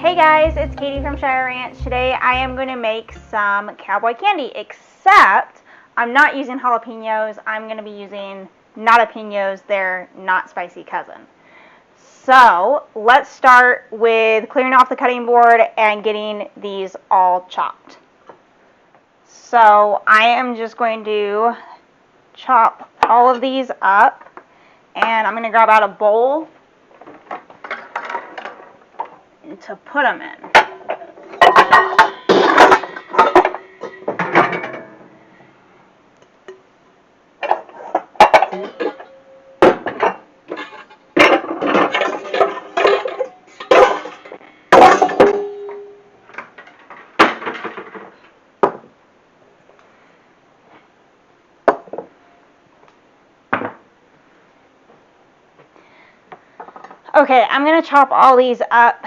Hey guys, it's Katie from Shire Ranch. Today I am going to make some cowboy candy, except I'm not using jalapeños. I'm going to be using nadapeños, their not spicy cousin. So let's start with clearing off the cutting board and getting these all chopped. So I am just going to chop all of these up, and I'm going to grab out a bowl to put them in. Okay, I'm going to chop all these up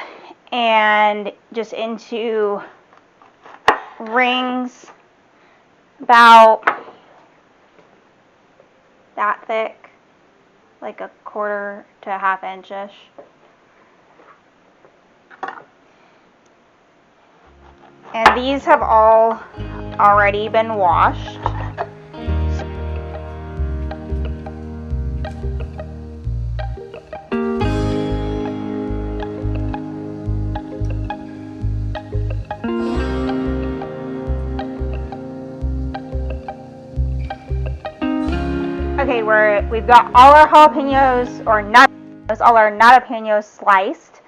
and just into rings about that thick, like a quarter to a half inch-ish. And these have all already been washed. Okay, we've got all our jalapeños, or all our nadapeños sliced.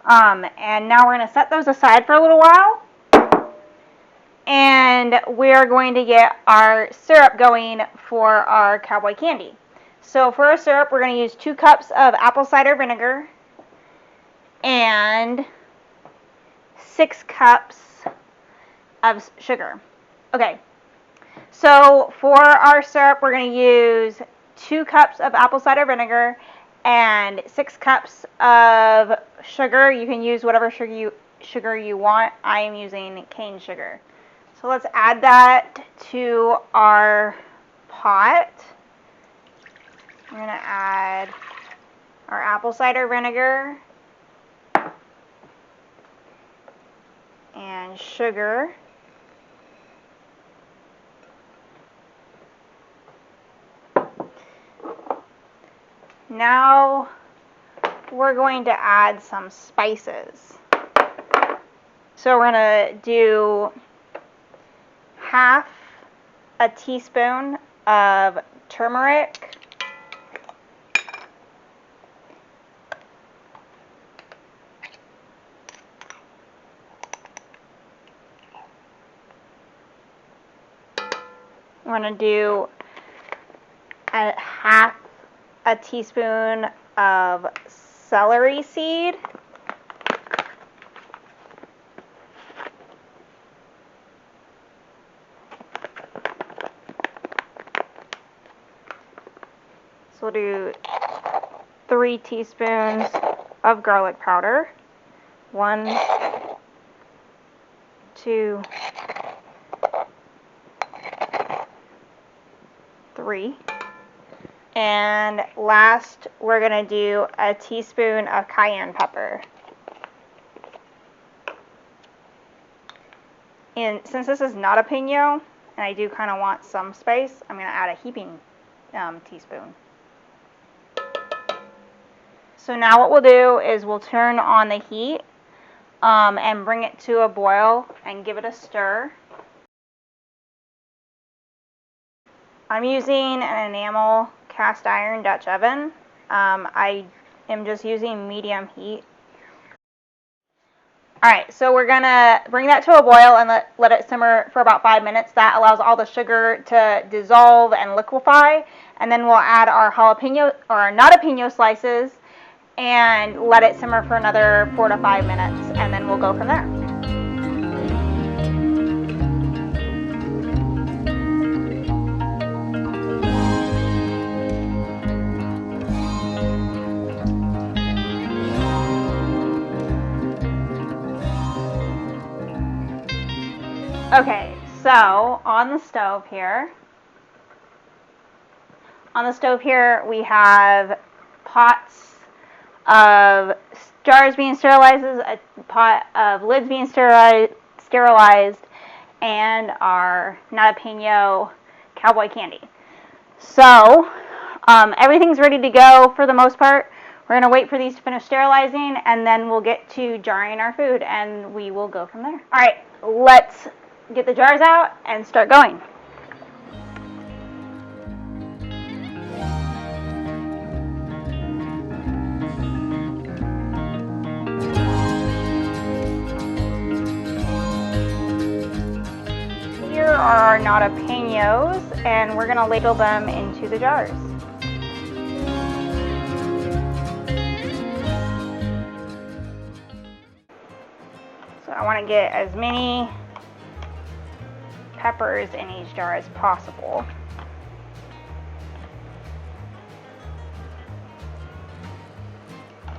And now we're going to set those aside for a little while. And we're going to get our syrup going for our cowboy candy. So for our syrup, we're going to use 2 cups of apple cider vinegar and 6 cups of sugar. Okay. So for our syrup, we're going to use 2 cups of apple cider vinegar and 6 cups of sugar. You can use whatever sugar you want. I am using cane sugar. So let's add that to our pot. We're going to add our apple cider vinegar and sugar. Now we're going to add some spices. So we're going to do half a teaspoon of turmeric, we're going to do half a teaspoon of celery seed, so we'll do 3 teaspoons of garlic powder, 1, 2, 3. And last, we're going to do a teaspoon of cayenne pepper. And since this is not a Nadapeño, and I do kind of want some spice, I'm going to add a heaping teaspoon. So now what we'll do is we'll turn on the heat and bring it to a boil and give it a stir. I'm using an enamel cast iron Dutch oven. I am just using medium heat. Alright, so we're going to bring that to a boil and let it simmer for about 5 minutes. That allows all the sugar to dissolve and liquefy. And then we'll add our jalapeño or our nadapeño slices and let it simmer for another 4 to 5 minutes. And then we'll go from there. Okay, so on the stove here we have pots of jars being sterilized, a pot of lids being sterilized, and our Nadapeño Cowboy candy. So everything's ready to go for the most part. We're going to wait for these to finish sterilizing, and then we'll get to jarring our food, and we will go from there. All right, let's get the jars out and start going. Here are our nadapeños, and we're going to ladle them into the jars. So I want to get as many peppers in each jar as possible.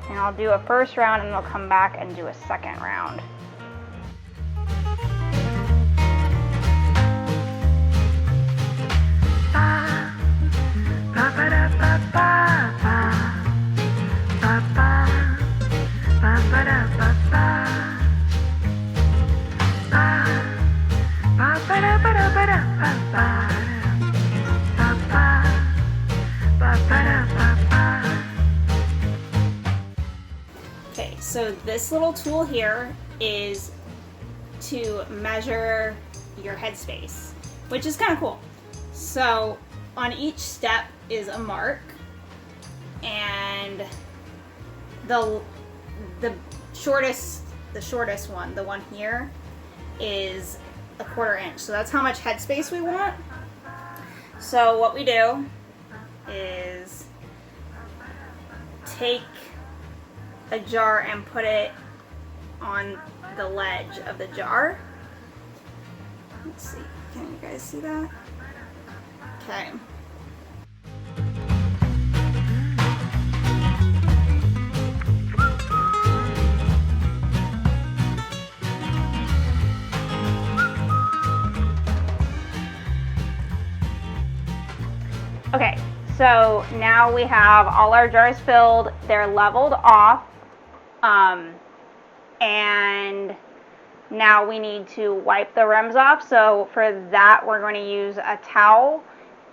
And I'll do a first round and then I'll come back and do a second round. Okay, so this little tool here is to measure your headspace, which is kind of cool. So on each step is a mark, and the shortest one, the one here, is a 1/4 inch. So that's how much headspace we want. So what we do is take a jar and put it on the ledge of the jar. Let's see, can you guys see that? Okay. Okay, so now we have all our jars filled. They're leveled off. And now we need to wipe the rims off. So for that, we're going to use a towel,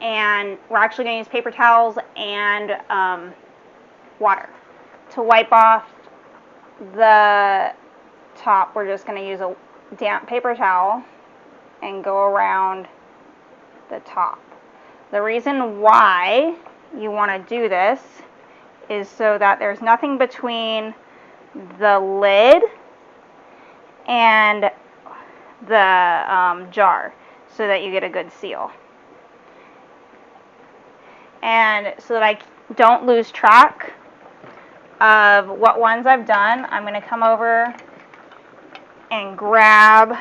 and we're actually going to use paper towels and water to wipe off the top. We're just going to use a damp paper towel and go around the top. The reason why you want to do this is so that there's nothing between the lid and the jar, so that you get a good seal. And so that I don't lose track of what ones I've done, I'm going to come over and grab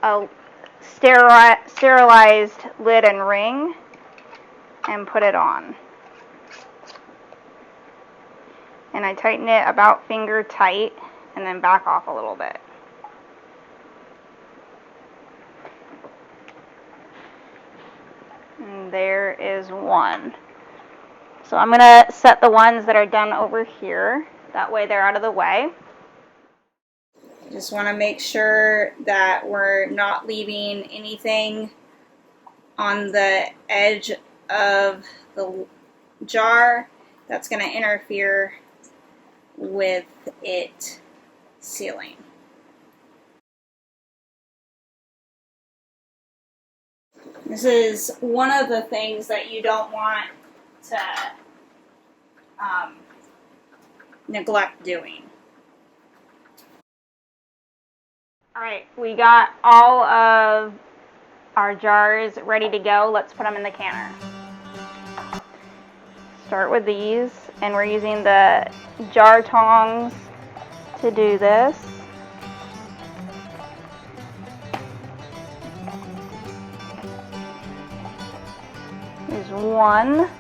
a sterilized lid and ring and put it on. And I tighten it about finger tight and then back off a little bit. And there is one. So I'm going to set the ones that are done over here. That way they're out of the way. Just want to make sure that we're not leaving anything on the edge of the jar that's going to interfere with it sealing. This is one of the things that you don't want to neglect doing. Alright, we got all of our jars ready to go. Let's put them in the canner. Start with these, and we're using the jar tongs to do this. There's one.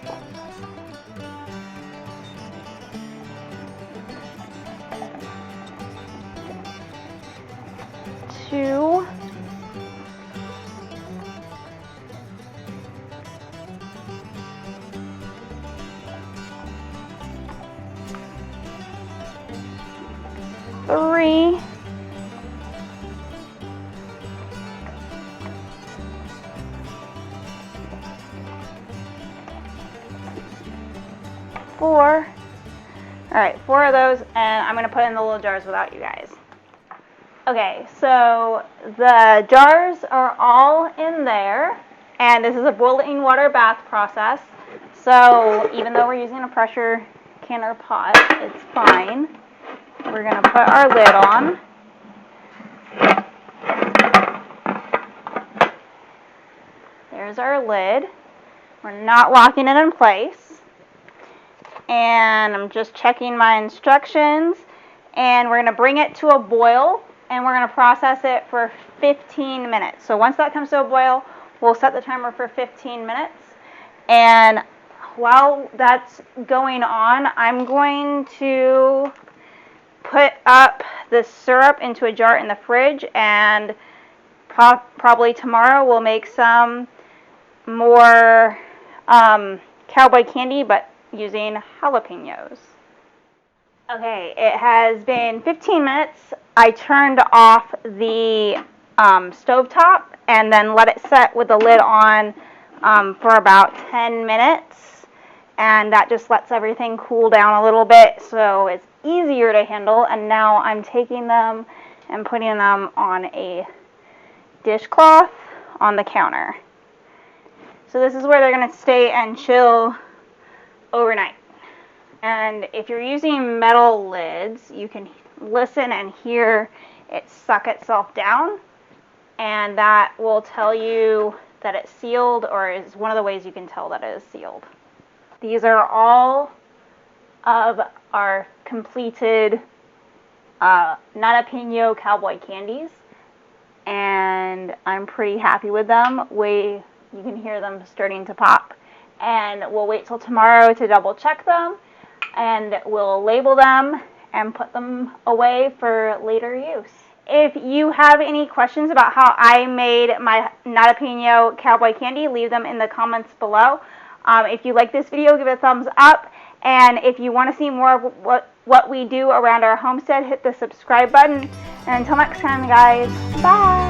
Two. 4. Alright, 4 of those, and I'm going to put in the little jars without you guys. Okay, so the jars are all in there, and this is a boiling water bath process. So even though we're using a pressure canner pot, it's fine. We're going to put our lid on. There's our lid. We're not locking it in place. And I'm just checking my instructions. And we're going to bring it to a boil, and we're going to process it for 15 minutes. So once that comes to a boil, we'll set the timer for 15 minutes. And while that's going on, I'm going to put up the syrup into a jar in the fridge, and probably tomorrow we'll make some more Cowboy candy, but using jalapeños. Okay, it has been 15 minutes. I turned off the stovetop and then let it set with the lid on for about 10 minutes. And that just lets everything cool down a little bit, so it's easier to handle. And now I'm taking them and putting them on a dishcloth on the counter. So this is where they're going to stay and chill overnight. And if you're using metal lids, you can listen and hear it suck itself down, and that will tell you that it's sealed, or is one of the ways you can tell that it is sealed. These are all of our completed Nadapeño Cowboy candies, and I'm pretty happy with them. You can hear them starting to pop, and we'll wait till tomorrow to double check them, and we'll label them and put them away for later use. If you have any questions about how I made my Nadapeño Cowboy candy, leave them in the comments below. If you like this video, give it a thumbs up, and if you want to see more of what we do around our homestead, hit the subscribe button. And until next time, guys, bye!